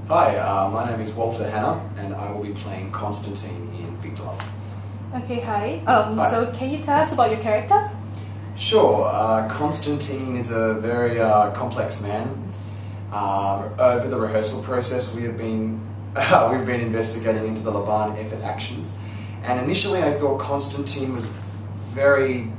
Hi, my name is Walter Hanna, and I will be playing Constantine in Big Love. Okay, hi. Hi. So can you tell us about your character? Sure, Constantine is a very complex man. Over the rehearsal process, we've been investigating into the Laban effort actions, and initially I thought Constantine was very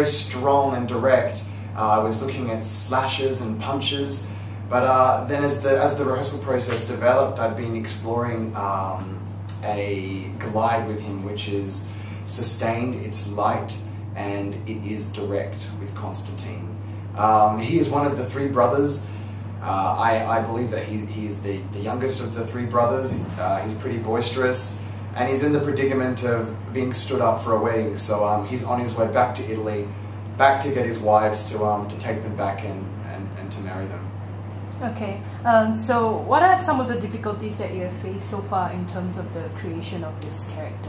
strong and direct. I was looking at slashes and punches. But then as the rehearsal process developed, I've been exploring a glide with him, which is sustained, it's light, and it is direct with Constantine. He is one of the three brothers. I believe that he is the youngest of the three brothers. He's pretty boisterous, and he's in the predicament of being stood up for a wedding. So he's on his way back to Italy, back to get his wives to take them back and to marry them. Okay, so what are some of the difficulties that you have faced so far in terms of the creation of this character?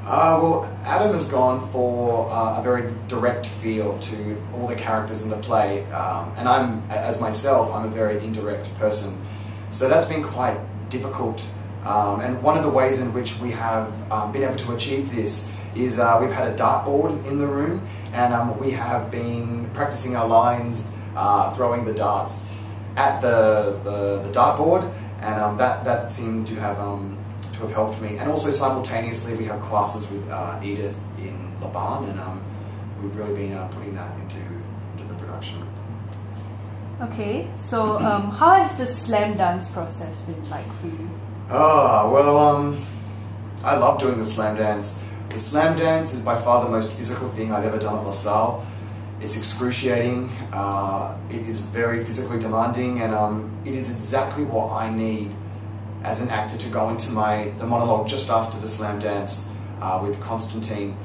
Well, Adam has gone for a very direct feel to all the characters in the play, and as myself, I'm a very indirect person. So that's been quite difficult, and one of the ways in which we have been able to achieve this is we've had a dartboard in the room, and we have been practicing our lines, throwing the darts at the dartboard, and that seemed to have helped me. And also simultaneously we have classes with Edith in Laban, and we've really been putting that into the production. Okay, so how has the slam dance process been like for you? Oh, well, I love doing the slam dance. The slam dance is by far the most physical thing I've ever done at LaSalle. It's excruciating, it is very physically demanding, and it is exactly what I need as an actor to go into the monologue just after the slam dance with Constantine.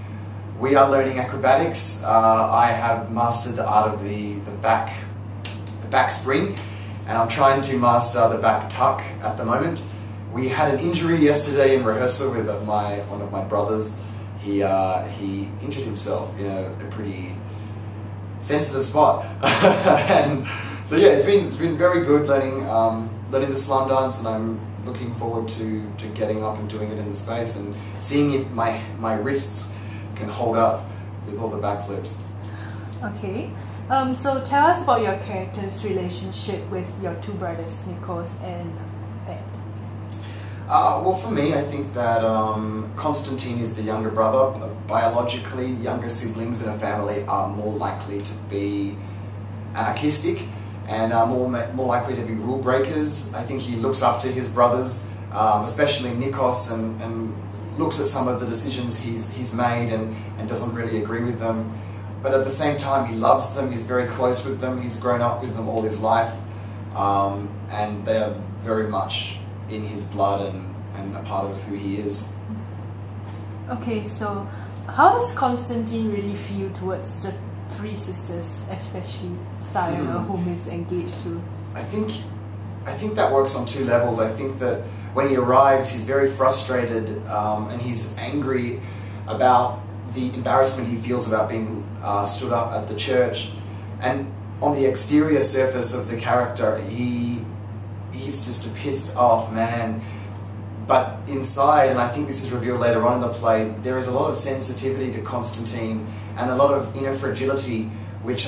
We are learning acrobatics. I have mastered the art of the back spring, and I'm trying to master the back tuck at the moment. We had an injury yesterday in rehearsal with one of my brothers. He injured himself in a pretty sensitive spot, and so yeah, it's been very good learning the slam dance, and I'm looking forward to getting up and doing it in the space and seeing if my wrists can hold up with all the backflips. Okay, so tell us about your character's relationship with your two brothers, Nikos and Ed. Well, for me, I think that Constantine is the younger brother. Biologically, younger siblings in a family are more likely to be anarchistic and are more likely to be rule breakers. I think he looks up to his brothers, especially Nikos, and looks at some of the decisions he's made and doesn't really agree with them. But at the same time, he loves them, he's very close with them, he's grown up with them all his life, and they are very much in his blood and a part of who he is. Okay, so how does Constantine really feel towards the three sisters, especially Thyra, whom he's engaged to? I think that works on two levels. I think that when he arrives, he's very frustrated and he's angry about the embarrassment he feels about being stood up at the church. And on the exterior surface of the character, he's just a pissed off man, but inside, and I think this is revealed later on in the play, there is a lot of sensitivity to Constantine and a lot of inner fragility, which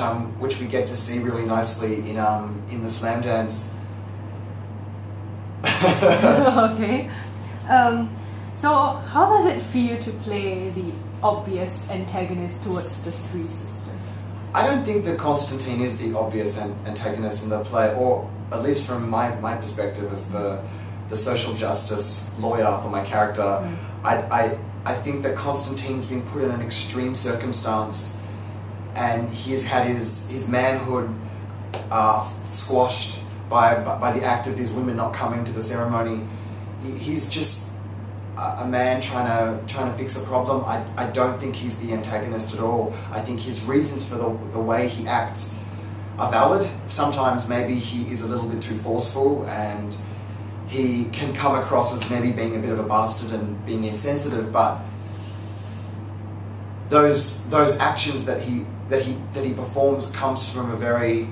we get to see really nicely in the slam dance. Okay, so how does it feel to play the obvious antagonist towards the three sisters? I don't think that Constantine is the obvious antagonist in the play, or at least from my perspective as the social justice lawyer for my character. I think that Constantine's been put in an extreme circumstance, and he has had his manhood squashed by the act of these women not coming to the ceremony. He's just a man trying to fix a problem. I don't think he's the antagonist at all. I think his reasons for the way he acts are valid. Sometimes maybe he is a little bit too forceful, and he can come across as maybe being a bit of a bastard and being insensitive, but those actions that he performs comes from a very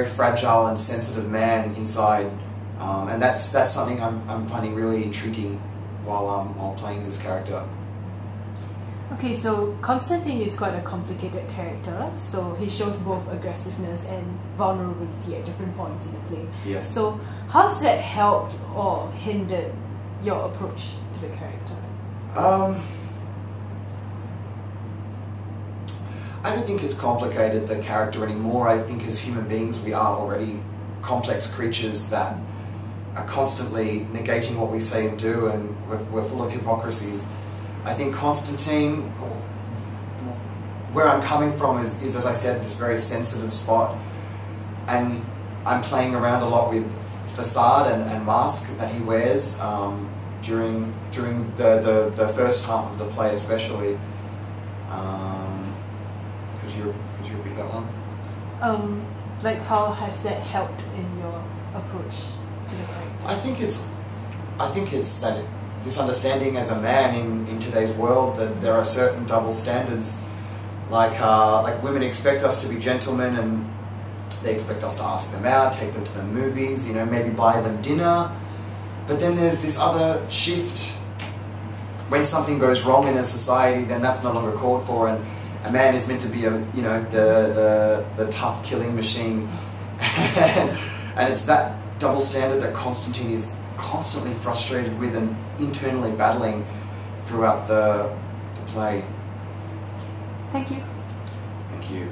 fragile and sensitive man inside, And that's something I'm finding really intriguing while playing this character. Okay, so Constantine is quite a complicated character, so he shows both aggressiveness and vulnerability at different points in the play. Yes. So how's that helped or hindered your approach to the character? I don't think it's complicated the character anymore. I think as human beings we are already complex creatures that are constantly negating what we say and do, and we're full of hypocrisies. I think Constantine, where I'm coming from is as I said, this very sensitive spot, and I'm playing around a lot with facade and mask that he wears during the first half of the play especially. Could you repeat that one? Like how has that helped in your approach to the character? I think it's that this understanding as a man in today's world that there are certain double standards, like women expect us to be gentlemen and they expect us to ask them out, take them to the movies, you know, maybe buy them dinner. But then there's this other shift. When something goes wrong in a society, then that's no longer called for, and a man is meant to be the tough killing machine. And it's that double standard that Constantine is constantly frustrated with and internally battling throughout the play. Thank you. Thank you.